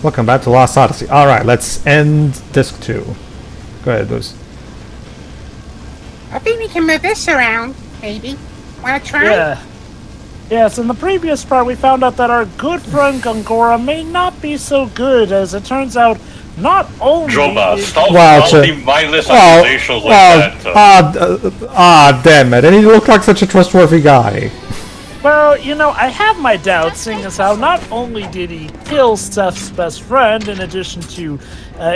Welcome back to Lost Odyssey. Alright, let's end disc 2. Go ahead, Booze. I think we can move this around, maybe. Wanna try? Yeah. Yes, in the previous part we found out that our good friend Gongora may not be so good, as it turns out not only... Joba, stop Well, mindless accusations like that. Damn it. And he looked like such a trustworthy guy. Well, you know, I have my doubts, seeing as how not only did he kill Steph's best friend, in addition to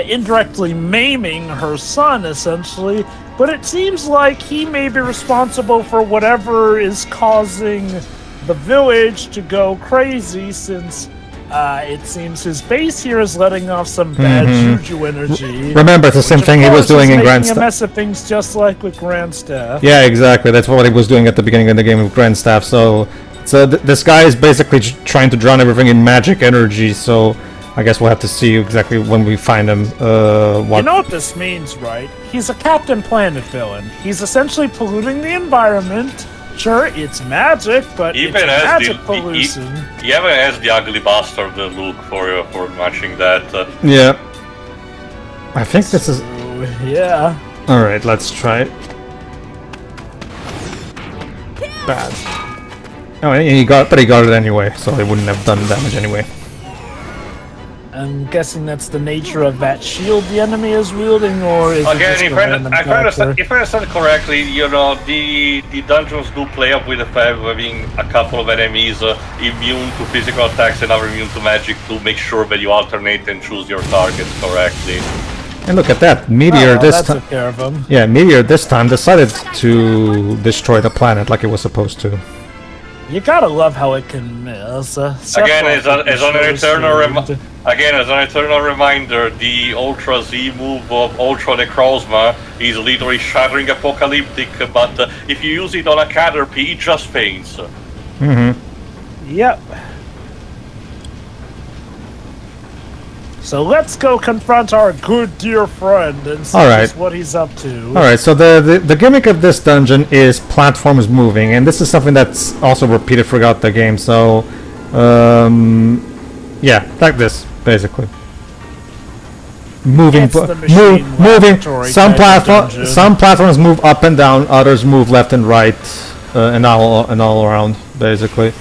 indirectly maiming her son, essentially, but it seems like he may be responsible for whatever is causing the village to go crazy, since it seems his base here is letting off some bad juju energy. Remember, it's the same thing he was doing in Grand Staff. A mess of things just like with Grand Staff. Yeah, exactly. That's what he was doing at the beginning of the game with Grand Staff. So this guy is basically trying to drown everything in magic energy. So I guess we'll have to see exactly when we find him. You know what this means, right? He's a Captain Planet villain. He's essentially polluting the environment. Sure, it's magic, but even it's magic pollution. You haven't asked the ugly bastard Luke for matching that. Yeah. I think this is... Yeah. Alright, let's try it. Bad. Oh, and he got it anyway, so it wouldn't have done damage anyway. I'm guessing that's the nature of that shield the enemy is wielding, or is again, it just if I understand correctly, you know, the dungeons do play up with the fact of having a couple of enemies immune to physical attacks and other immune to magic, to make sure that you alternate and choose your targets correctly. And look at that, Meteor this time. Yeah, Meteor this time decided to destroy the planet like it was supposed to. You gotta love how it can miss. Again, as an eternal reminder, the Ultra Z move of Ultra Necrozma is literally shattering apocalyptic, but if you use it on a Caterpie, it just faints. Yep. So let's go confront our good dear friend and see what he's up to. Alright, so the gimmick of this dungeon is platforms moving, and this is something that's also repeated throughout the game, so yeah, like this, basically. Moving some platforms move up and down, others move left and right, and all around, basically.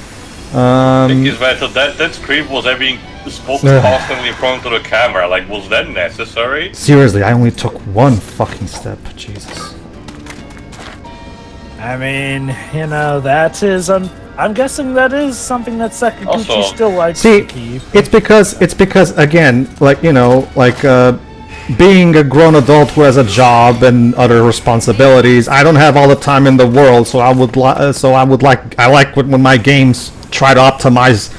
The thing is that script was having spoke constantly in front of the camera. Like, was that necessary? Seriously, I only took one fucking step. Jesus. I mean, you know, that is I'm guessing that is something that Sakaguchi still likes to keep. It's because again, like, you know, like being a grown adult who has a job and other responsibilities, I don't have all the time in the world, so I like when my games try to optimize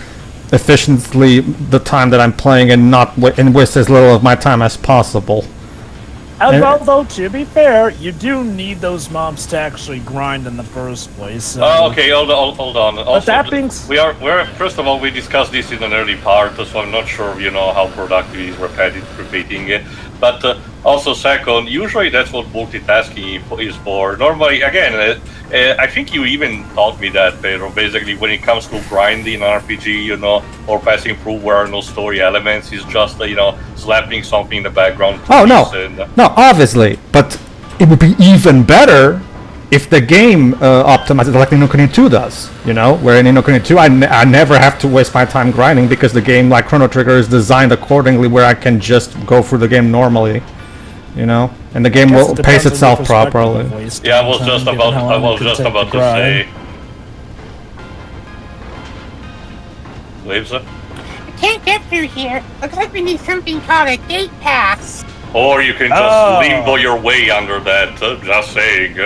efficiently the time that I'm playing and not waste as little of my time as possible. Although, to be fair, you do need those mobs to actually grind in the first place. So. Oh, okay, hold on. But also, that being we're first of all, we discussed this in an early part, so I'm not sure, you know, how productive it is repeating it. But also, second, usually that's what multitasking is for. Normally, again, I think you even taught me that, Pedro. Basically, when it comes to grinding an RPG, you know, or passing through where are no story elements, it's just, you know, slapping something in the background. Oh, no. No, obviously. But it would be even better if the game optimizes like Ni no Kuni 2 does, you know, where in Ni no Kuni 2 I never have to waste my time grinding because the game, like Chrono Trigger, is designed accordingly where I can just go through the game normally, you know, and the game will pace itself properly. Yeah, I was just about to say. Leaves it? I can't get through here. Looks like we need something called a gate pass. Or you can just limbo your way under that, just saying.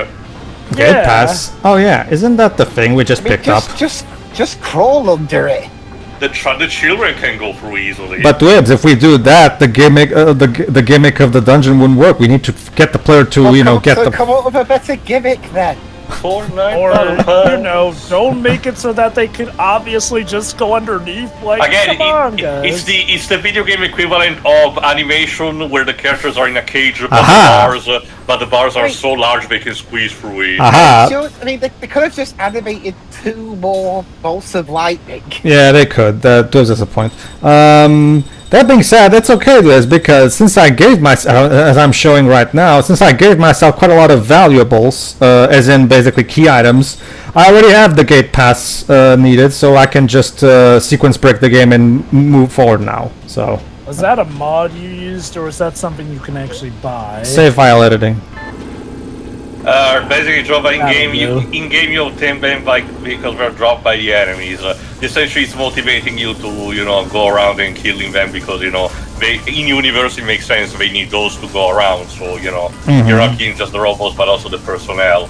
Gate pass? Oh yeah, isn't that the thing we just picked up? Just crawl under it. The children can go through easily. But Wibbs, if we do that, the gimmick, the gimmick of the dungeon wouldn't work. We need to get the player to, come up with a better gimmick then. Or, you know, don't make it so that they can obviously just go underneath. Like, again, come on, guys. it's the video game equivalent of animation where the characters are in a cage, but the bars are so large they can squeeze through it. I mean, they could have just animated 2 more bolts of lightning. Yeah, they could. That was a point. That being said, it's okay, Liz, because since I gave myself, as I'm showing right now, since I gave myself quite a lot of valuables, as in basically key items, I already have the gate pass needed, so I can just sequence break the game and move forward now. So. Was that a mod you used, or is that something you can actually buy? Save file editing. Basically, Jova, in-game you obtain them because they're dropped by the enemies. Essentially, it's motivating you to, go around and killing them because, in-universe it makes sense they need those to go around. So, you're not killing just the robots, but also the personnel.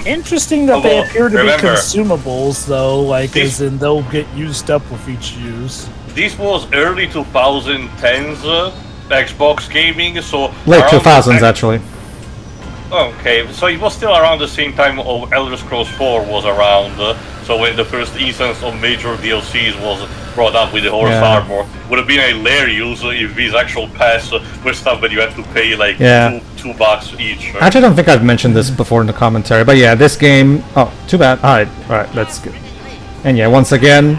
Interesting that they appear to be consumables, though, like, as in they'll get used up with each use. This was early 2010s Xbox gaming, so... Late 2000s, actually. Okay, so it was still around the same time Elder Scrolls 4 was around, so when the first instance of major DLCs was brought up with the horse armor, would have been hilarious if these actual pass were stuff that you had to pay like $2 each. I actually don't think I've mentioned this before in the commentary, but yeah, this game... Oh, too bad. Alright, that's good. And yeah, once again,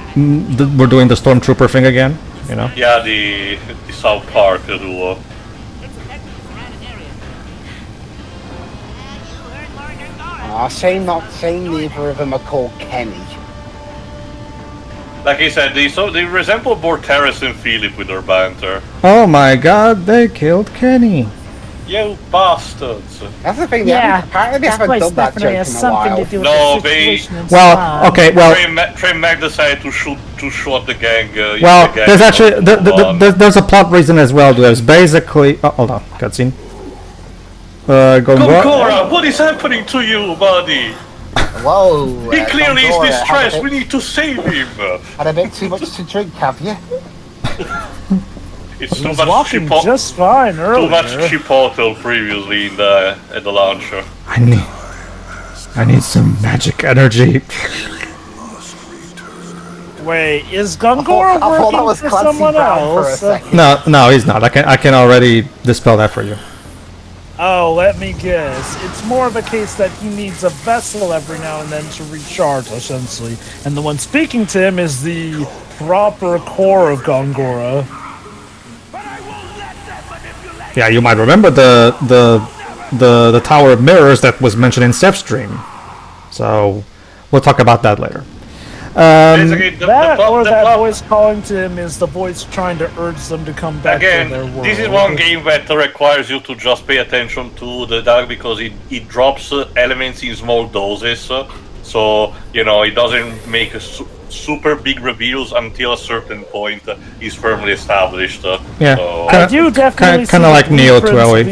we're doing the Stormtrooper thing again, Yeah, the South Park duo. Shame neither of them are called Kenny. Like I said, they resemble more Terrace and Philip with their banter. Oh my god, they killed Kenny. You bastards. That's the thing, apparently they haven't done that joke in a while. No, they... Well, okay, well... Trey Mac decided to shoot the gang. Well, there's actually... There's a plot reason as well. There's basically... Oh, hold on, cutscene. Gongora, what is happening to you, buddy? Whoa. He clearly is distressed. We need to save him. Had a bit too much to drink, have you? It's too much just fine earlier. Too much chipotle previously at the launcher. I need some magic energy. Wait, is Gongora working for someone else? No, he's not. I can already dispel that for you. Oh, let me guess. It's more of a case that he needs a vessel every now and then to recharge, essentially. And the one speaking to him is the proper core of Gongora. Yeah, you might remember the Tower of Mirrors that was mentioned in Steph's stream. So, we'll talk about that later. That voice calling to him is the voice trying to urge them to come back to their world. This is one game that requires you to just pay attention to the dialogue because it drops elements in small doses. So, it doesn't make super big reveals until a certain point is firmly established. Yeah, so. I do definitely kind of like Neo 12.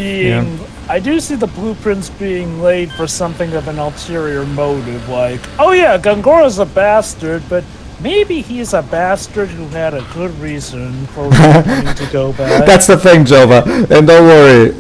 I do see the blueprints being laid for something of an ulterior motive, like, oh yeah, Gongora's a bastard, but maybe he's a bastard who had a good reason for wanting to go back. That's the thing, Jova, and don't worry,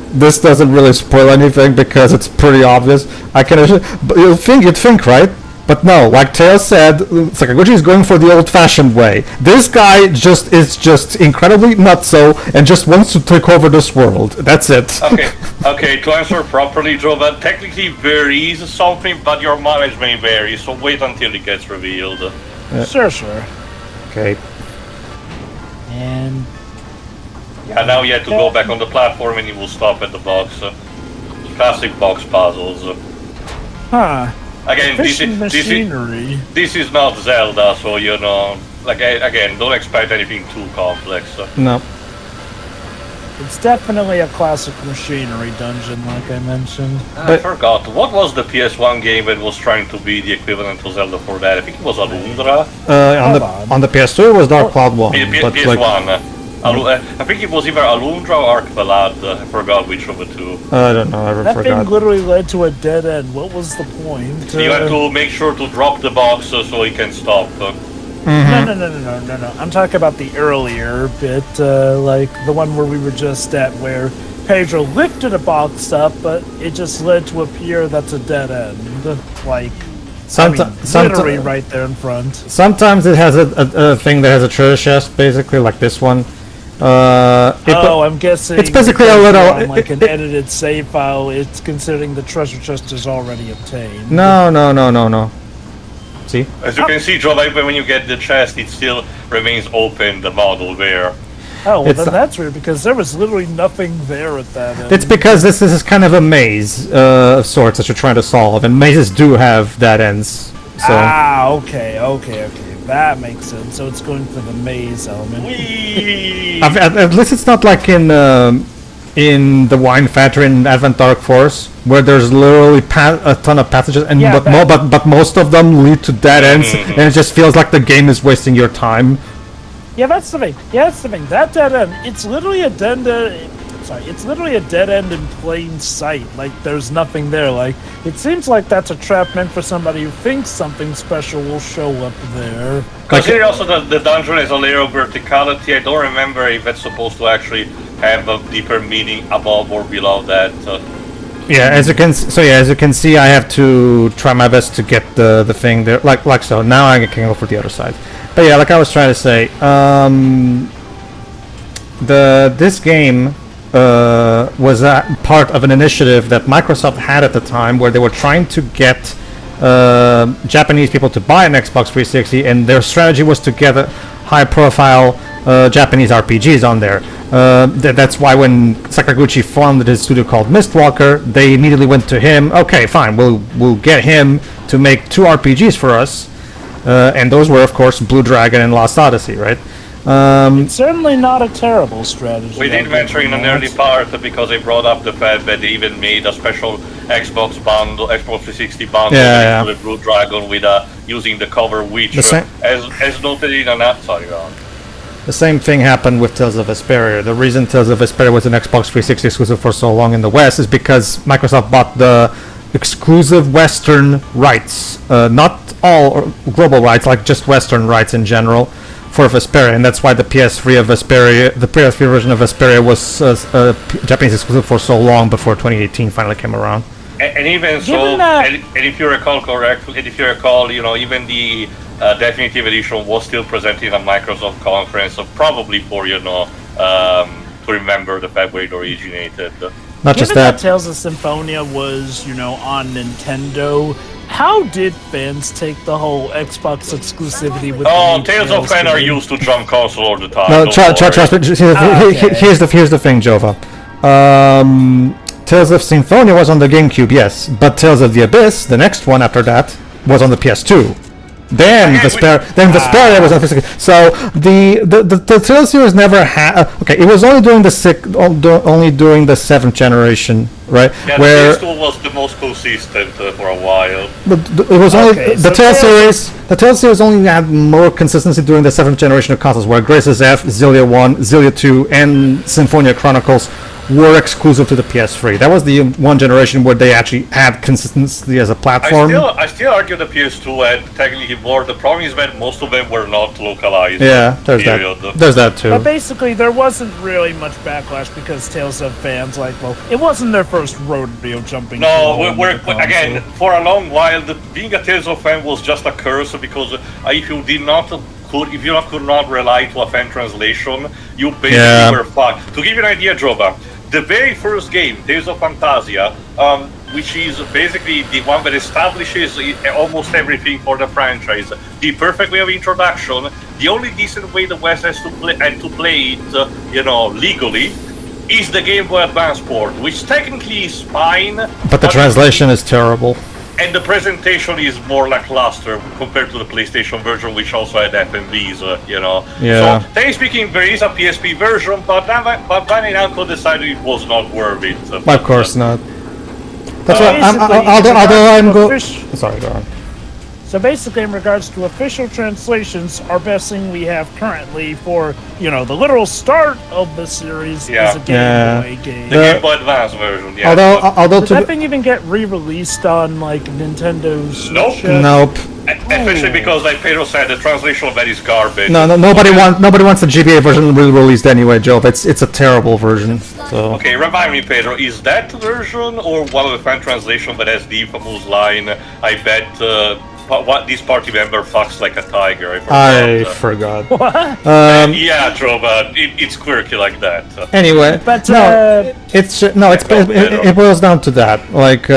this doesn't really spoil anything because it's pretty obvious. But you'd think, right? But no, like Teo said, Sakaguchi is going for the old-fashioned way. This guy is just incredibly nutso and just wants to take over this world. That's it. Okay. To answer properly, Joe, that technically there is something, but your mileage may vary. So wait until it gets revealed. Sure. Okay. And now you have to go back on the platform, and you will stop at the box. Classic box puzzles. Huh. Again, this is not Zelda, so again, don't expect anything too complex. No. It's definitely a classic machinery dungeon, like I mentioned. I forgot, what was the PS1 game that was trying to be the equivalent to Zelda for that? I think it was Alundra? On the PS2 it was Dark Cloud 1. PS1. I think it was either Alundra or Arcvelad. I forgot which of the two. I don't know, I forgot. That thing literally led to a dead end. What was the point? You had to make sure to drop the box so it can stop. No. I'm talking about the earlier bit, like the one where we were just at, where Pedro lifted a box up, but it just led to a pier that's a dead end. Like, literally right there in front. Sometimes it has a thing that has a treasure chest, basically, like this one. I'm guessing it's basically a little like an edited save file. It's considering the treasure chest is already obtained. No. See? As you can see, Joe, when you get the chest, it still remains open, the model there. Oh, well, It's then that's weird because there was literally nothing there at that end. It's because this is kind of a maze of sorts that you're trying to solve, and mazes do have dead ends. So Okay. That makes sense. So it's going for the maze element. Whee! at least it's not like in the Wine Factory in Advent Dark Force, where there's literally a ton of passages, and Yeah, but most of them lead to dead ends, and it just feels like the game is wasting your time. Yeah, that's the thing. That dead end, it's literally a dead end. It's literally a dead end in plain sight. Like, there's nothing there. Like, it seems like that's a trap meant for somebody who thinks something special will show up there. Consider also that the dungeon is a layer of verticality. I don't remember if it's supposed to actually have a deeper meaning above or below that. Yeah, as you can see, I have to try my best to get the thing there, like so. Now I can go for the other side. But yeah, like I was trying to say, this game was part of an initiative that Microsoft had at the time, where they were trying to get Japanese people to buy an Xbox 360, and their strategy was to get high-profile Japanese RPGs on there. That's why when Sakaguchi founded his studio called Mistwalker, they immediately went to him. Okay, fine, we'll get him to make 2 RPGs for us, and those were, of course, Blue Dragon and Lost Odyssey, right? It's certainly not a terrible strategy. We did mention in an early part because they brought up the fact that they even made a special Xbox bundle, Xbox 360 bundle with the Blue Dragon with using the cover Witch, as noted in an sorry, Ron. The same thing happened with Tales of Vesperia. The reason Tales of Vesperia was an Xbox 360 exclusive for so long in the West is because Microsoft bought the exclusive Western rights, not all global rights, like just Western rights in general, for Vesperia, and that's why the PS3 of Vesperia, the PS3 version of Vesperia, was Japanese exclusive for so long before 2018 finally came around. And even so, and if you recall correctly, even the definitive edition was still presented in a Microsoft conference, so probably for to remember the fact where it originated. Not just that. Tales of Symphonia was, on Nintendo. How did fans take the whole Xbox exclusivity with Tales of fans are used to jump console all the time. No, trust me. Here's the thing, Jova. Tales of Symphonia was on the GameCube, yes, but Tales of the Abyss, the next one after that, was on the PS2. Then Vesperia was on physical. So the Tales series never had. Okay, it was only during the 7th generation, right? Yeah, where the PS2 was the most consistent for a while. But it was only the Tales series. The Tales series only had more consistency during the 7th generation of consoles, where Graces F, Xillia 1, Xillia 2, and Symphonia Chronicles were exclusive to the PS3. That was the one generation where they actually had consistency as a platform. I still argue the PS2 had technically more. The problem is that most of them were not localized. Yeah, there's that. There's that too. But basically, there wasn't really much backlash because Tales of fans it wasn't their first rodeo jumping. No, again, for a long while, being a Tales of fan was just a curse because if you could not rely to a fan translation, you basically were fucked. To give you an idea, Joba, the very first game, Tales of Fantasia, which is basically the one that establishes almost everything for the franchise, the perfect way of introduction, the only decent way the West has to play it, legally, is the Game Boy Advance port, which technically is fine. But the translation is terrible. And the presentation is more lackluster compared to the PlayStation version, which also had FMVs, Yeah. So, technically speaking, there is a PSP version, but Bandai Namco decided it was not worth it. Of course not. That's why Sorry, go on. So basically, in regards to official translations, our best thing we have currently for, the literal start of the series is a Game Boy game. The Game Boy Advance version, yeah. Although did that thing even get re-released on, Nintendo Switch? Nope. Especially because, like Pedro said, the translation of that is garbage. Nobody wants the GBA version re-released anyway, Joe. It's a terrible version. So. Okay, remind me, Pedro, is that version or one of the fan translation that has the infamous line, I bet... what this party member fucks like a tiger? I forgot. What? Yeah, Joe, but it's quirky like that. Anyway, but it boils down to that. Like,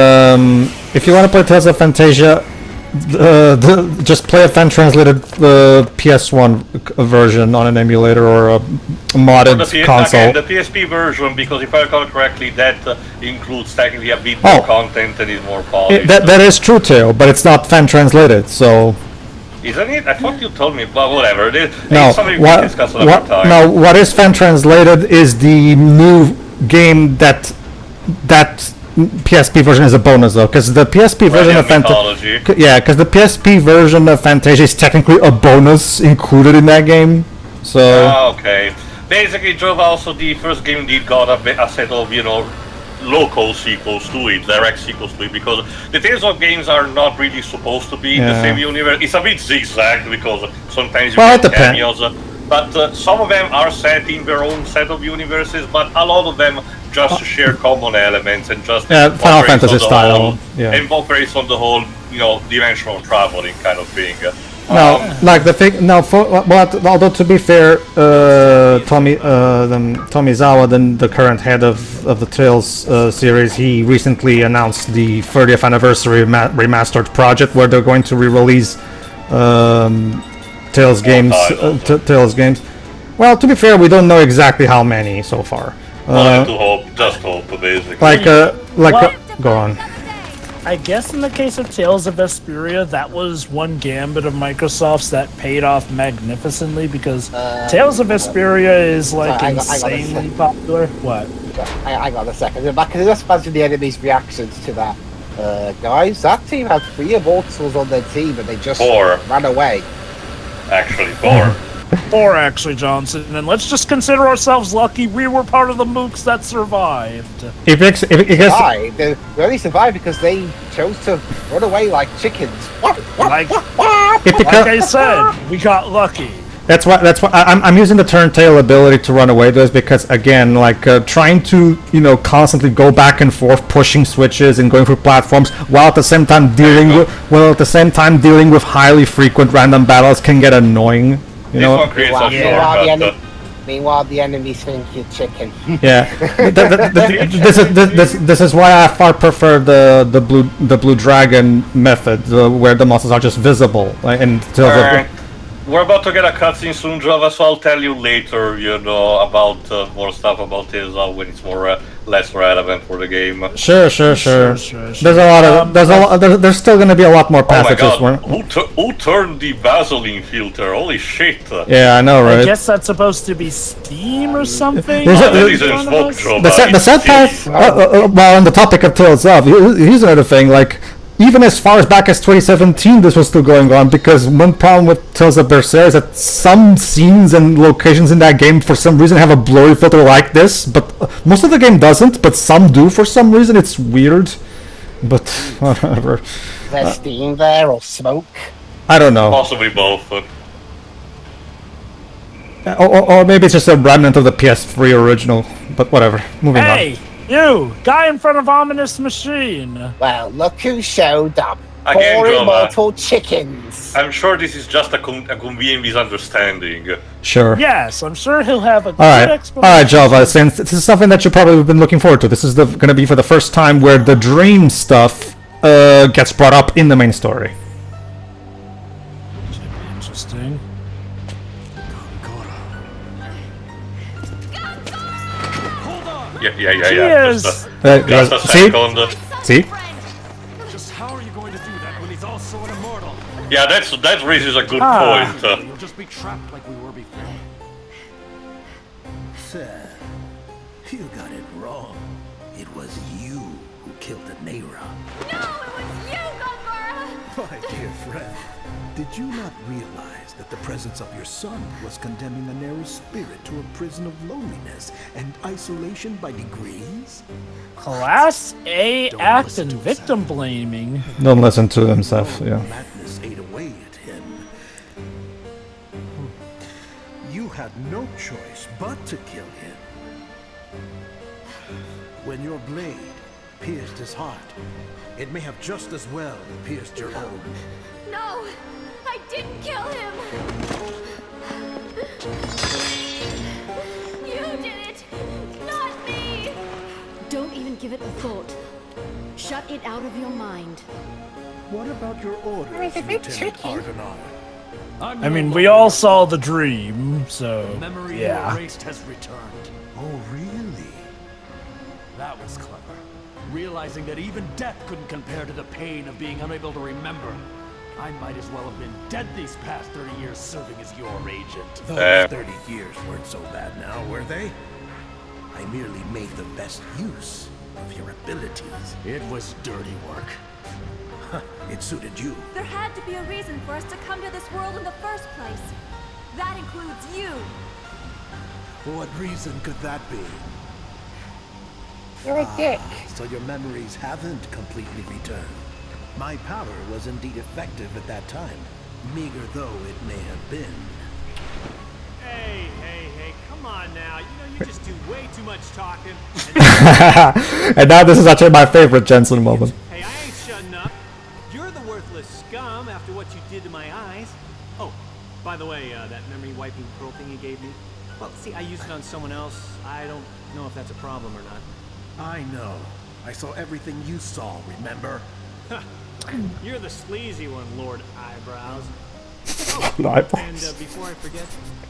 if you want to play Tales of Fantasia, just play a fan-translated PS1 version on an emulator or a modded console. Again, the PSP version, because if I recall correctly, that includes technically a bit more content and is more polished. That is true too, but it's not fan-translated, so... Isn't it? I thought you told me, but whatever. It's No, something we can discuss another time. no, what is fan-translated is the new game that PSP version is a bonus though, because the PSP version of Fantasia, because the PSP version of Fantasia is technically a bonus included in that game. So okay, basically, Jova also the first game did got a set of local sequels to it, direct sequels to it, because the Tales of games are not really supposed to be in the same universe. It's a bit zigzag because sometimes you get cameos, but some of them are set in their own set of universes, but a lot of them just share common elements and just Final Fantasy style, and operates on the whole, dimensional traveling kind of thing. No, like the thing. No, but although to be fair, Tomizawa, the current head of the Tales series, he recently announced the 30th anniversary remastered project where they're going to re-release Tales games. Tales games. Well, to be fair, we don't know exactly how many so far. Just hope, basically. Go on. I guess in the case of Tales of Vesperia, that was one gambit of Microsoft's that paid off magnificently, because Tales of Vesperia is like insanely popular. What? I got a second. Back in just imagine the enemy's reactions to that. Guys, that team had 3 immortals on their team and they just 4. ran away. Actually, 4. 4 actually, Johnson, and let's just consider ourselves lucky we were part of the mooks that survived. They only survived because they chose to run away like chickens. Like I said, we got lucky. That's why I'm using the turntail ability to run away. Those because again, trying to constantly go back and forth, pushing switches and going through platforms, while at the same time dealing with highly frequent random battles can get annoying. Meanwhile, the enemies think you're chicken. Yeah, this is why I far prefer the blue dragon method, where the monsters are just visible We're about to get a cutscene soon, Java, so I'll tell you later, about more stuff about this when it's less relevant for the game. Sure. There's still going to be a lot more passages. Oh my God. Who turned the Vaseline filter? Holy shit! Yeah, I know, right? I guess that's supposed to be Steam or something. The sad part. Well, on the topic of Tales of, here's another thing. Even as far back as 2017, this was still going on, because one problem with Tales of Berseria is that some scenes and locations in that game for some reason have a blurry filter like this, but most of the game doesn't, but some do for some reason. It's weird, but whatever. Is there steam there or smoke? I don't know. Possibly both. Or maybe it's just a remnant of the PS3 original, but whatever. Moving on. You, guy in front of Ominous Machine. Well, look who showed up. Again, 4 immortal chickens. I'm sure this is just a convenient misunderstanding. Sure. Yes, I'm sure he'll have a good explanation. Alright, Java, since this is something that you probably have been looking forward to, this is going to be for the first time where the dream stuff gets brought up in the main story. Should be interesting. Yeah. Just a second. See? Just how are you going to do that when he's also an immortal? Yeah, that raises a good point. You'll just be trapped like we were before. Sir, you got it wrong. It was you who killed the Neira. No, it was you, Gongora! My dear friend, did you not realize that the presence of your son was condemning the Neira's spirit to a prison of loneliness and isolation by degrees? Class A act and victim blaming. Don't listen to himself, yeah. Madness ate away at him. You had no choice but to kill him. When your blade pierced his heart, it may have just as well pierced your own. No! I didn't kill him! You did it! Not me! Don't even give it a thought. Shut it out of your mind. What about your orders, It's a bit Lieutenant tricky. Argonaut? I mean, we all saw the dream, so The memory you yeah. erased has returned. Oh, really? That was clever. Realizing that even death couldn't compare to the pain of being unable to remember. I might as well have been dead these past 30 years serving as your agent. Those 30 years weren't so bad now, were they? I merely made the best use of your abilities. It was dirty work. Huh, it suited you. There had to be a reason for us to come to this world in the first place. That includes you. What reason could that be? You're a dick. So your memories haven't completely returned. My power was indeed effective at that time, meager though it may have been. Hey, come on now. You know, you just do way too much talking. And now this is actually my favorite Jensen moment. Hey, I ain't shutting up. You're the worthless scum after what you did to my eyes. Oh, by the way, that memory wiping pearl thing you gave me. Well, see, I used it on someone else. I don't know if that's a problem or not. I know. I saw everything you saw, remember? You're the sleazy one, Lord Eyebrows. And before I forget,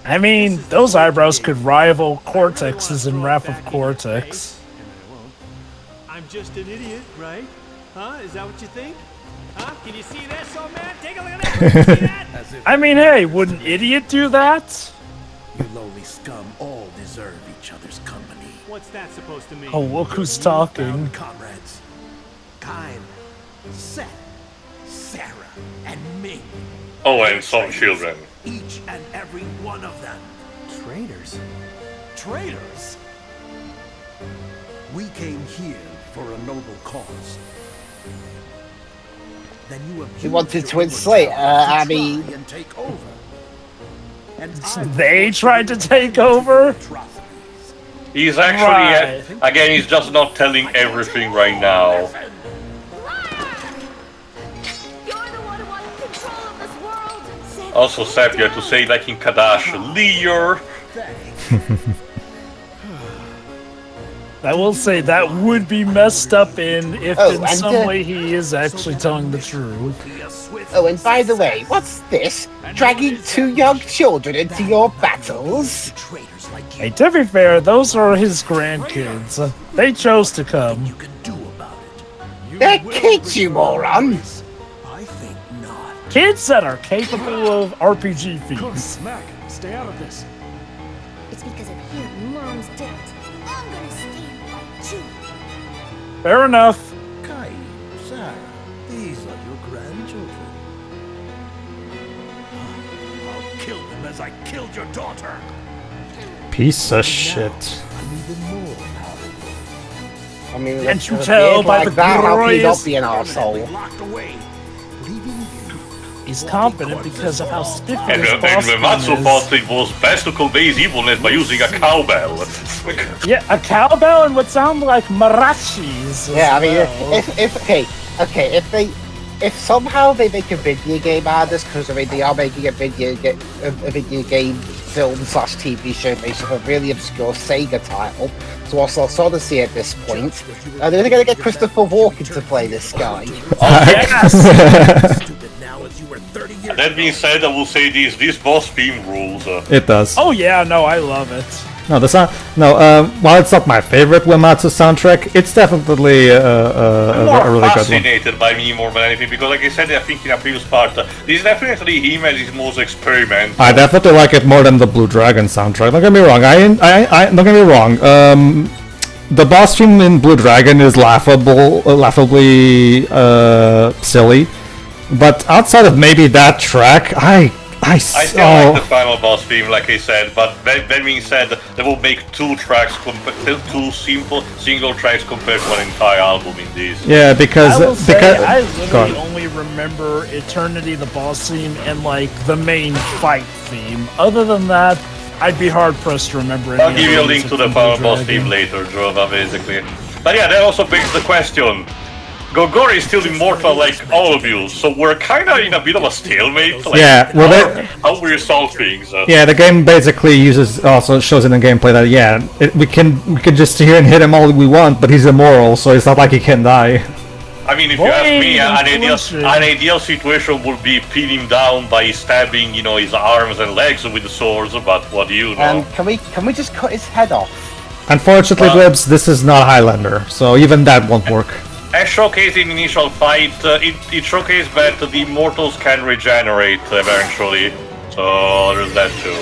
I mean, those eyebrows could rival Cortex's in Wrath of Cortex. and I won't. I'm just an idiot, right? Huh? Is that what you think? Huh? Can you see this, old man? Take a look at that. See that? As if I mean, hey, would an idiot do that? you lowly scum all deserve each other's company. What's that supposed to mean? Oh, look who's talking. Found comrades. Kyle, Seth, Sarah, and me. Oh, and some children. Each and every one of them. Traitors. Traitors! We came here for a noble cause. Then you He wanted to enslave, I mean- and take over. And They tried to take over? atrocities. He's actually, again, he's just not telling everything right now. Liar! You're the one who wanted control of this world. Also, Seth, you have to say like in Kadash, Lear. I will say that would be messed up if Oh, in and, some way he is actually telling the truth. Oh, and by the way, what's this? Dragging 2 young children into your battles? Traitors like you. Hey, to be fair, those are his grandkids. They chose to come. You can do about it. They're kids, you moron! I think not. Kids that are capable of RPG Cook, feats. smack. Stay out of this. It's because of him Mom's dead. I'm gonna stand by you. Fair enough. Kai, Sarah, these are your grandchildren. I'll kill them as I killed your daughter. Piece of shit. I'm even more powerful. I mean, Can't you with a tell kid by like the that, how can you not glorious- be an arsehole? Locked away, leaving you. He's confident because of how spiffy And his boss Matsu man thought is. it was best to convey his evilness by using a cowbell. Yeah, a cowbell and what sound like marachis. Yeah, I mean, well. if somehow they make a video game out of this, because I mean they are making a video game film / TV show based on a really obscure Sega title, so also Odyssey at this point, and they're going to get Christopher Walken to play this guy. Yes! Stupid now as you were 30 years That being said, I will say this boss theme rules. It does. Oh yeah, no, I love it. No, the sound. No, while it's not my favorite Uematsu soundtrack, it's definitely I'm a more really good one. fascinated by me more than anything, because like I said, I think in a previous part, this is definitely him at his most experimental. I definitely like it more than the Blue Dragon soundtrack. Don't get me wrong. I don't get me wrong. The boss theme in Blue Dragon is laughably silly, but outside of maybe that track, I still like the final boss theme, like I said, but that being said, they will make two simple single tracks compared to an entire album in this. Yeah, because I will say, I go literally on. only remember Eternity, the boss theme, and like the main fight theme. Other than that, I'd be hard pressed to remember any I'll give you a other link music to the from final Blue boss Dragon. theme later, Drova, basically. But yeah, that also begs the question. Gongora is still immortal like all of you, so we're kinda in a bit of a stalemate. Like, Yeah, well, how we resolve things. Yeah, the game basically also shows in the gameplay that we can just sit here and hit him all we want, but he's immoral, so it's not like he can die. I mean, if you ask me, an ideal situation would be pin him down by stabbing, you know, his arms and legs with the swords. But what do you know? Can we just cut his head off? Unfortunately, Glibs, this is not Highlander, so even that won't work. As showcased in initial fight, it showcased that the immortals can regenerate eventually. So there's that too.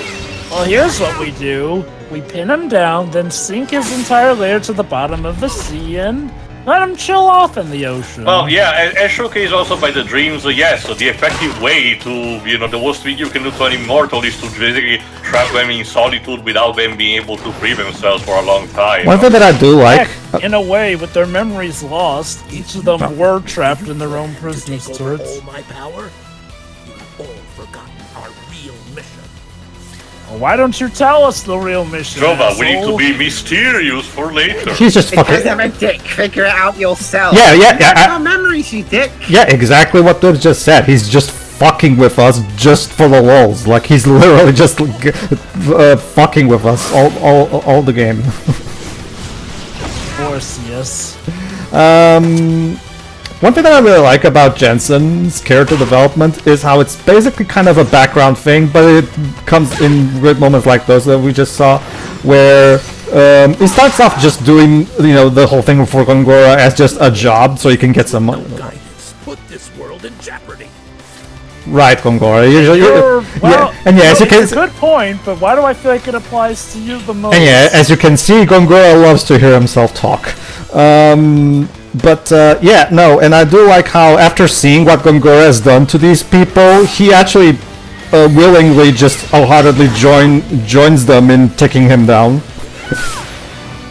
Well, here's what we do. We pin him down, then sink his entire lair to the bottom of the sea and let him chill off in the ocean. Well, yeah, as showcased also by the dreams, yes, so the effective way to, you know, the worst thing you can do to an immortal is to basically trap them in solitude without them being able to free themselves for a long time. One thing that I do like... Heck, in a way, with their memories lost, each of them were trapped in their own prisoners' turrets. All my power? You've all forgotten our real mission. Well, why don't you tell us the real mission, Jova, we need to be mysterious for later. He's just fucking... Because I'm a dick, figure it out yourself. Yeah. Our memories, you dick. Yeah, exactly what Dibs just said. He's just fucking with us just for the lulz. Like, he's literally just fucking with us all the game. Of course, yes. One thing that I really like about Jensen's character development is how it's basically kind of a background thing, but it comes in great moments like those that we just saw, where he starts off just doing, you know, the whole thing for Gongora as just a job, so he can get some money. Guidance put this world in jeopardy. Right, Gongora. It's a good point, but why do I feel like it applies to you the most? And yeah, as you can see, Gongora loves to hear himself talk. And I do like how after seeing what Gongora has done to these people, he actually willingly just wholeheartedly joins them in taking him down.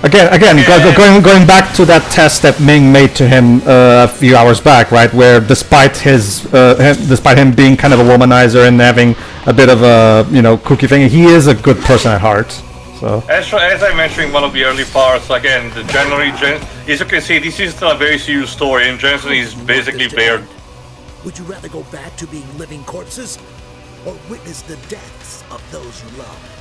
Again, going back to that test that Ming made to him a few hours back, right? Where despite him being kind of a womanizer and having a bit of a, you know, kooky thing, he is a good person at heart. So. As I mentioned in one of the early parts, again, as you can see, this is still a very serious story, and Jensen is basically there. Would you rather go back to being living corpses, or witness the deaths of those you love?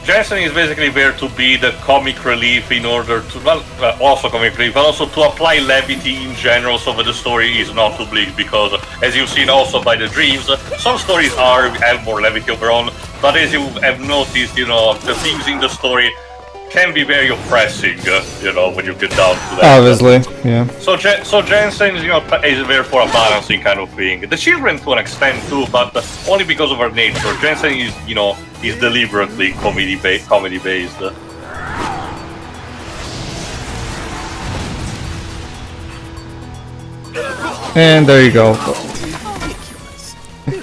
Jensen is basically there to be the comic relief in order to, well, also comic relief, but also to apply levity in general so that the story is not too bleak, because as you've seen also by the dreams, some stories have more levity of their own, but as you have noticed, you know, the things in the story can be very oppressing, you know, when you get down to that. Obviously, yeah. So Jensen, you know, is there for a balancing kind of thing. The children to an extent too, but only because of her nature. Jensen is, you know, is deliberately comedy based. And there you go.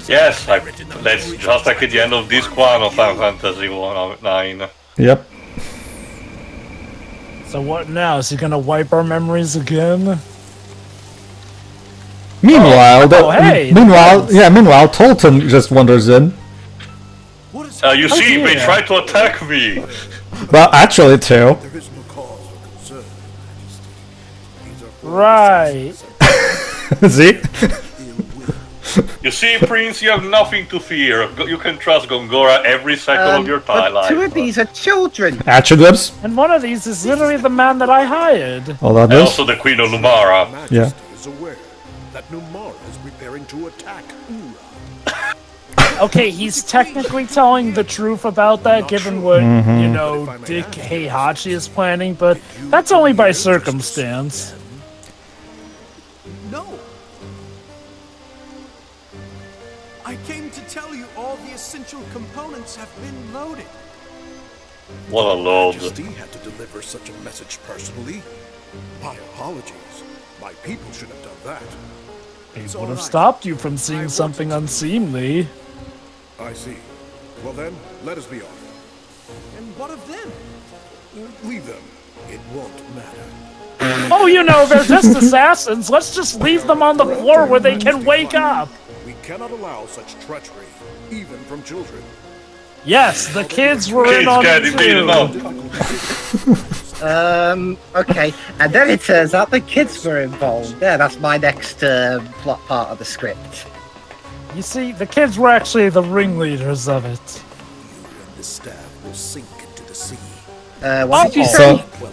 Yes, that's just like at the end of this one of Final Fantasy 9. Yep. So what now? Is he gonna wipe our memories again? Meanwhile, meanwhile, Tolton just wanders in. You see, they tried to attack me. Well, actually, too. There is no cause for concern, Majesty. Right. See? You see, Prince, you have nothing to fear. You can trust Gongora every second of your life. Two of these are children. Attributes? And one of these is literally the man that I hired. And also the Queen of Numara. Yeah. Is aware that Numara is preparing to attack Ura. Okay, he's technically telling the truth about that, given what, you know, Dick Heihachi is planning, but that's only by circumstance. No. I came to tell you all the essential components have been loaded. What a load. Majesty had to deliver such a message personally. My apologies. My people should have done that. It would have stopped you from seeing something unseemly. I see. Well then, let us be off. And what of them? Leave them. It won't matter. Oh, you know, they're just assassins. Let's just leave them on the floor where they can wake up. We cannot allow such treachery, even from children. Yes, the kids were in on it too. Okay. And then it turns out the kids were involved. Yeah, that's my next plot part of the script. You see, the kids were actually the ringleaders of it. You and the staff will sink into the sea. What did you say? Well,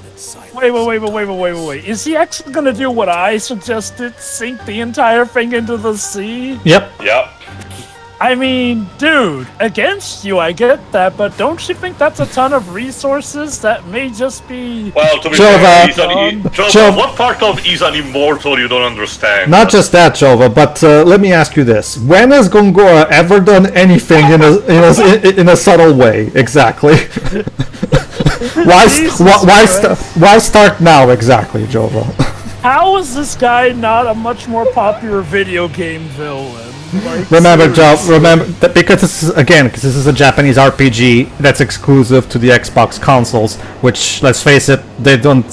Wait. Is he actually gonna do what I suggested? Sink the entire thing into the sea? Yep. Yep. I mean, dude, against you, I get that, but don't you think that's a ton of resources that may just be... Well, to be Jova. fair, Jova, what part of is an immortal you don't understand? Not just that, Jova, but let me ask you this: when has Gongora ever done anything in a subtle way? Exactly. Why start now? Exactly, Jova. How is this guy not a much more popular video game villain? Like, remember, Joe. Remember that because this is a Japanese RPG that's exclusive to the Xbox consoles. Which, let's face it, they don't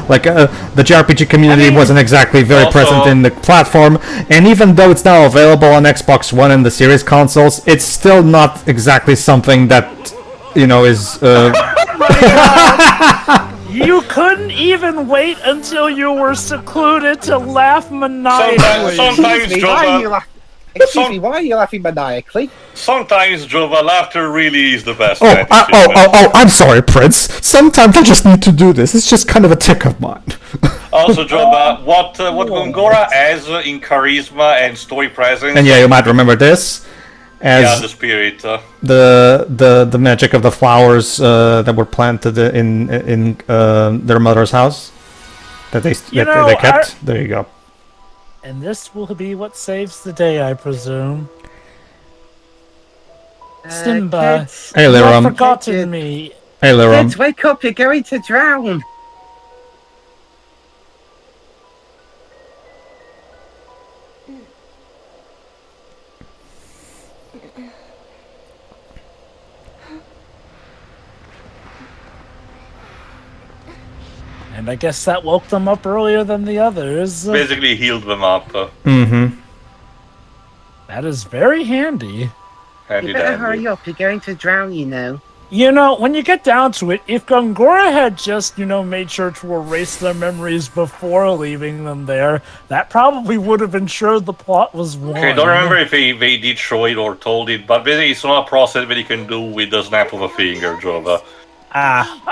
like. The JRPG community wasn't exactly very present in the platform, and even though it's now available on Xbox One and the Series consoles, it's still not exactly something that is. You couldn't even wait until you were secluded to laugh maniacally. Sometimes, Jova. Excuse me, why are you laughing maniacally? Sometimes, Jova, laughter really is the best. I'm sorry, Prince. Sometimes I just need to do this. It's just kind of a tick of mine. Also, Jova, what Gongora has in charisma and story presence. And yeah, you might remember this as the spirit. The magic of the flowers that were planted in their mother's house that they kept. There you go. And this will be what saves the day, I presume. Simba, hey, you Liram. have forgotten me. Hey, Liram. Kids, wake up! You're going to drown. And I guess that woke them up earlier than the others. Basically healed them up. Mm-hmm. That is very handy. You better hurry up, you're going to drown, when you get down to it, if Gongora had just, made sure to erase their memories before leaving them there, that probably would have ensured the plot was won. Okay, don't remember if they did show it or told it, but basically it's not a process that you can do with the snap of a finger, Jova.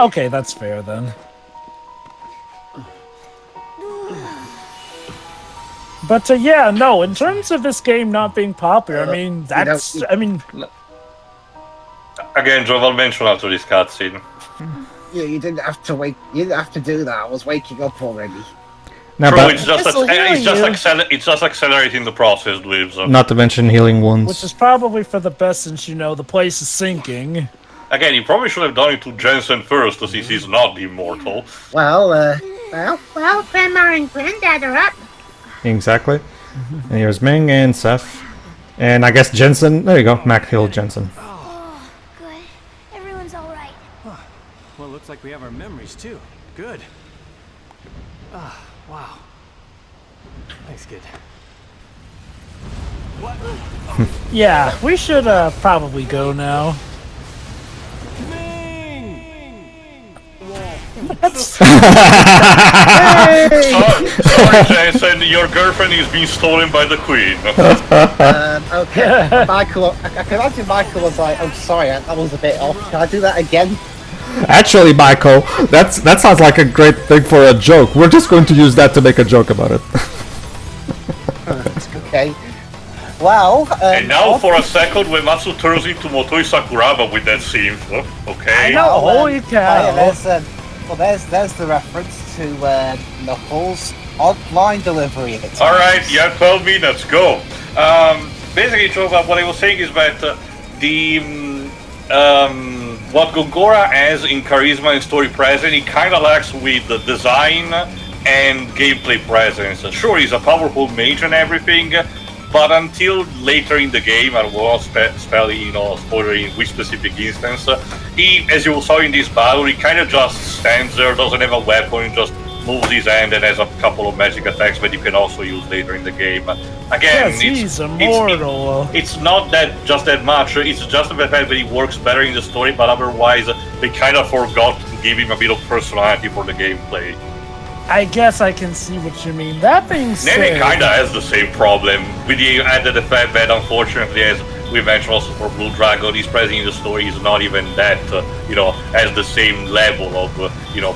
Okay, that's fair then. But in terms of this game not being popular, Again, Jova, I'll mention after this cutscene. Yeah, you didn't have to wait. You didn't have to do that. I was waking up already. No, True, it's just accelerating the process, Dweebs. Not to mention healing wounds. Which is probably for the best since, the place is sinking. Again, you probably should have done it to Jensen first, since he's not immortal. Well, Grandma and Granddad are up. Exactly. And here's Ming and Seth. And I guess Jensen. There you go. Mac healed Jensen. Oh, good. Everyone's alright. Well, looks like we have our memories too. Good. Wow. Thanks, kid. What? Yeah, we should probably go now. Sorry, Jason, your girlfriend is being stolen by the Queen. Okay. Michael, I can imagine Michael was like, "I'm sorry, that was a bit off. Can I do that again?" Actually, Michael, that sounds like a great thing for a joke. We're just going to use that to make a joke about it. Okay. Well, and now for a second, Uematsu turns into Motoi Sakuraba with that scene. Okay. I know, holy cow. There's the reference to Knuckles' odd line delivery. Alright, yeah, 12 minutes, go. Basically, Jova, what I was saying is that what Gongora has in charisma and story presence, it kind of lacks with the design and gameplay presence. Sure, he's a powerful mage and everything, but until later in the game, I won't spoiler in which specific instance, he, as you saw in this battle, he kind of just stands there, doesn't have a weapon, just moves his hand and has a couple of magic attacks that you can also use later in the game. Again, yes, he's immortal. It's not just that much, it's just the fact that he works better in the story, but otherwise they kind of forgot to give him a bit of personality for the gameplay. I guess I can see what you mean. That being said, Nene kinda has the same problem, with the added effect that unfortunately, as we mentioned also for Blue Dragon, his presence in the story is not even that, as the same level of,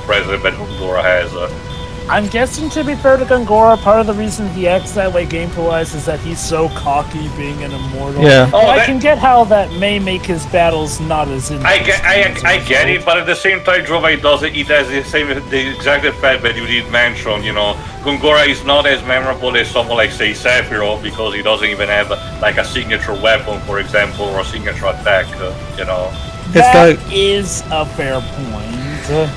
presence that Gongora has. I'm guessing, to be fair to Gongora, part of the reason he acts that way gameplay-wise is that he's so cocky being an immortal. Yeah. Oh, I can get how that may make his battles not as interesting. I get it, but at the same time, Jova, it has the exact effect that you did mention, Gongora is not as memorable as someone like, say, Sephiroth, because he doesn't even have, like, a signature weapon, for example, or a signature attack, That is a fair point.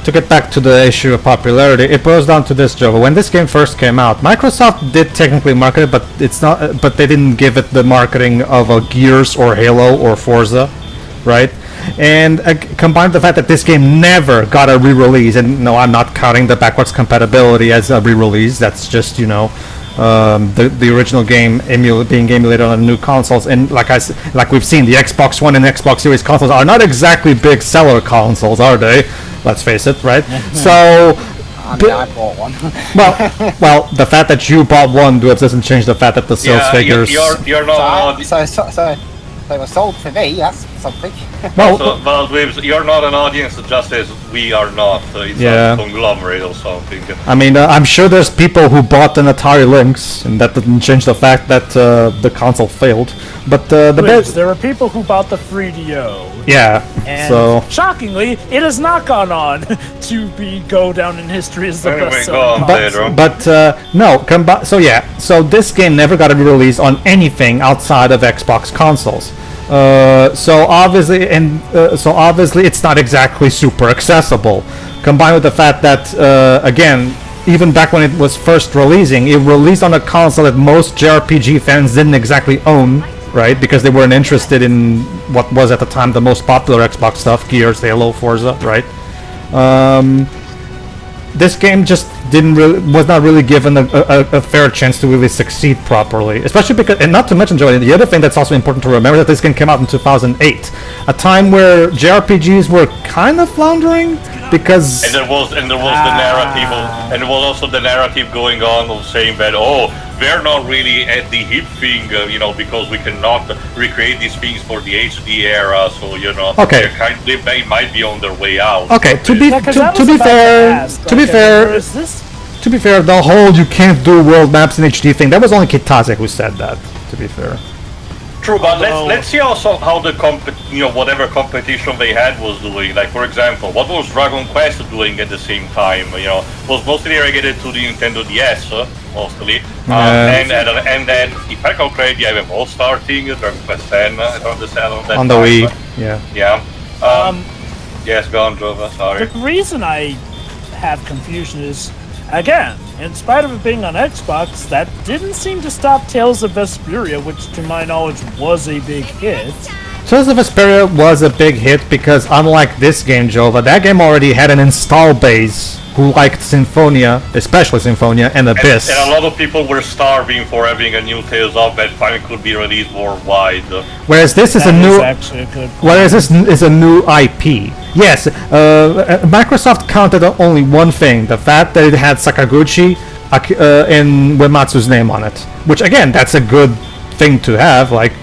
To get back to the issue of popularity, it boils down to this, Jova. When this game first came out, Microsoft did technically market it, but but they didn't give it the marketing of a Gears or Halo or Forza, right? And combined with the fact that this game never got a re-release, and no, I'm not counting the backwards compatibility as a re-release. That's just the original game being emulated on new consoles, and like we've seen, the Xbox One and Xbox Series consoles are not exactly big seller consoles, are they? Let's face it, right? So, I bought one. well, the fact that you bought one doesn't change the fact that the sales figures. You're not. So they were sold for me. That's something. Well, you're not an audience just as we are not. It's a conglomerate or something. I mean, I'm sure there's people who bought an Atari Lynx, and that didn't change the fact that the console failed. But there were people who bought the 3DO. Yeah. And so shockingly, it has not gone on to go down in history as the best selling console. So this game never got a release on anything outside of Xbox consoles. So obviously it's not exactly super accessible. Combined with the fact that again, even back when it was first releasing, it released on a console that most JRPG fans didn't exactly own, right? Because they weren't interested in what was at the time the most popular Xbox stuff, Gears, Halo, Forza, right? This game just was not really given a fair chance to really succeed properly, especially because, and not to mention, Joey, the other thing that's also important to remember is that this game came out in 2008, a time where JRPGs were kind of floundering because there was the narrative, and there was also the narrative going on of saying that we're not really at the hip thing, because we cannot recreate these things for the HD era, so okay, they might be on their way out. Okay, to be fair, the whole you can't do world maps in HD thing, that was only Kitase who said that, to be fair. True, but let's see also how the whatever competition they had was doing. Like, for example, what was Dragon Quest doing at the same time? Was mostly relegated to the Nintendo DS, mostly. And then, if I recall correctly, I have all starting Dragon Quest 10 on the Wii. Yeah. Yes, go on, Jova. Sorry. The reason I have confusion is, again, in spite of it being on Xbox, that didn't seem to stop Tales of Vesperia, which to my knowledge was a big hit. Tales of Vesperia was a big hit because, unlike this game, Jova, that game already had an install base who liked Symphonia, especially Symphonia, and Abyss. And a lot of people were starving for having a new Tales of that finally could be released worldwide. Whereas this is a new IP. Yes, Microsoft counted on only one thing: the fact that it had Sakaguchi and Uematsu's name on it. Which, again, that's a good thing to have. Like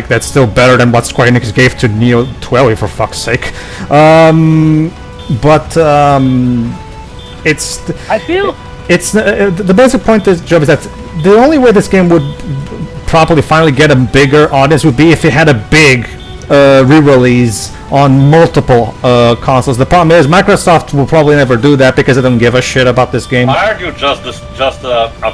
that's still better than what Square Enix gave to Neo 12, for fuck's sake. The basic point is, Joe, is that the only way this game would probably finally get a bigger audience would be if it had a big re-release on multiple consoles. The problem is Microsoft will probably never do that because they don't give a shit about this game. I argue just a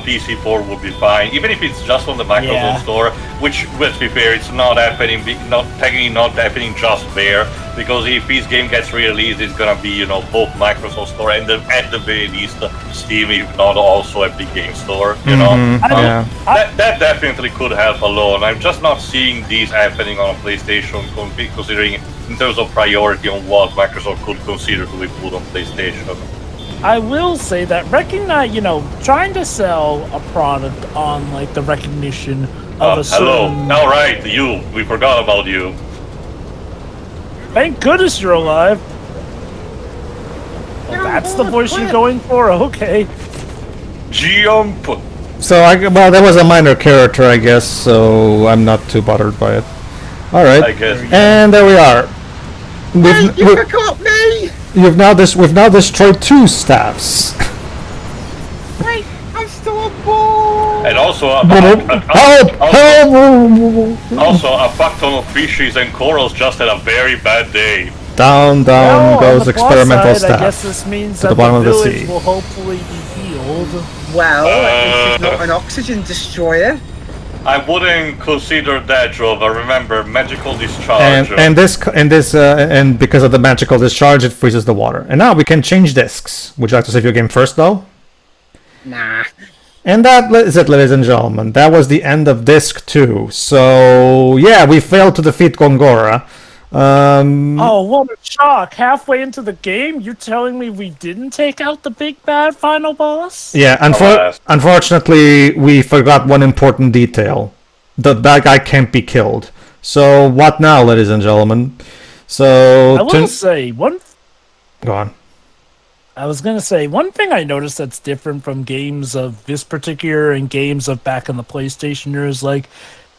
PC port would be fine, even if it's just on the Microsoft Store, which, let's be fair, it's not happening, technically not happening just there, because if this game gets re-released, it's gonna be, both Microsoft Store and at the very least Steam, if not also Epic Game Store, that definitely could help alone. I'm just not seeing these happening on a PlayStation, considering in terms of priority on what Microsoft could consider to be put on PlayStation. I will say that trying to sell a product on the recognition of a certain... Hello, alright, we forgot about you. Thank goodness you're alive. Well, that's the voice you're going for? Okay. Jump! So, that was a minor character, I guess, so I'm not too bothered by it. All right. I guess. And there we are. Hey, you forgot me! We've now destroyed 2 staffs. Wait, I'm still on board! And also a fuck ton of fishes and corals just had a very bad day. Down goes experimental side, I guess staff this means to that the bottom of the village sea. will hopefully be healed. Well, at least it's not an oxygen destroyer. I wouldn't consider that, Jova. Remember, magical discharge. And because of the magical discharge, it freezes the water. And now we can change discs. Would you like to save your game first, though? Nah. And that is it, ladies and gentlemen. That was the end of disc 2. So yeah, we failed to defeat Gongora. Oh, what a shock! Halfway into the game, you're telling me we didn't take out the big bad final boss? Yeah, unfortunately, we forgot one important detail. That guy can't be killed. So what now, ladies and gentlemen? So I will say one. Go on. I was gonna say one thing I noticed that's different from games of this particular and games of back in the PlayStation era is like.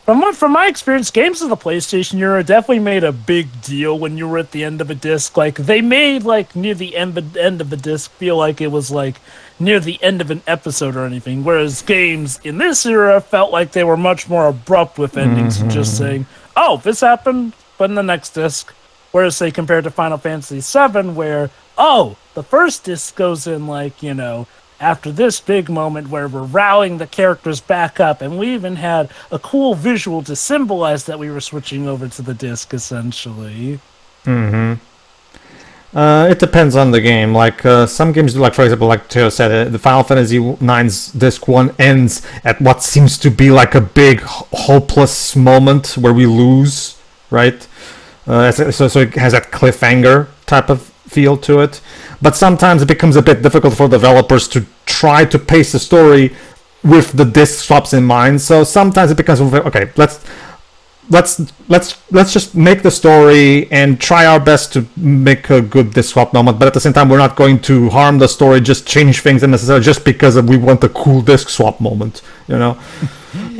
From my experience, games of the PlayStation era definitely made a big deal when you were at the end of a disc. Like, they made, like, near the end of the disc feel like it was, like, near the end of an episode or anything. Whereas games in this era felt like they were much more abrupt with endings and just saying, oh, this happened, but in the next disc. Whereas, say, compared to Final Fantasy VII, where, oh, the first disc goes in, like, you know, after this big moment where we're rallying the characters back up, and we even had a cool visual to symbolize that we were switching over to the disc, essentially. It depends on the game. Like, some games do, like, for example, like Theo said, the Final Fantasy IX's Disc 1 ends at what seems to be like a big, hopeless moment where we lose, right? So it has that cliffhanger type of feel to it. But sometimes it becomes a bit difficult for developers to try to pace the story with the disc swaps in mind. So sometimes it becomes okay. Let's just make the story and try our best to make a good disc swap moment. But at the same time, we're not going to harm the story, just change things unnecessarily just because we want a cool disc swap moment. You know.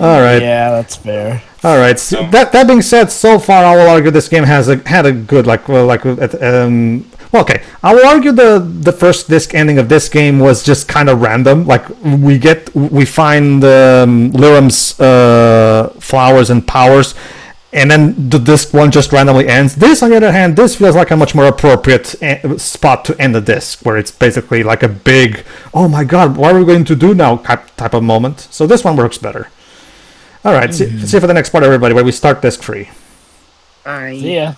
All right. Yeah, that's fair. All right. So that being said, so far I will argue this game had a good okay, I will argue the first disc ending of this game was just kind of random. Like we find Lyram's flowers and powers, and then the disc 1 just randomly ends. This, on the other hand, this feels like a much more appropriate spot to end the disc, where it's basically like a big, oh my god, what are we going to do now type of moment. So this one works better. All right, see you for the next part, everybody, where we start disc 3. See ya.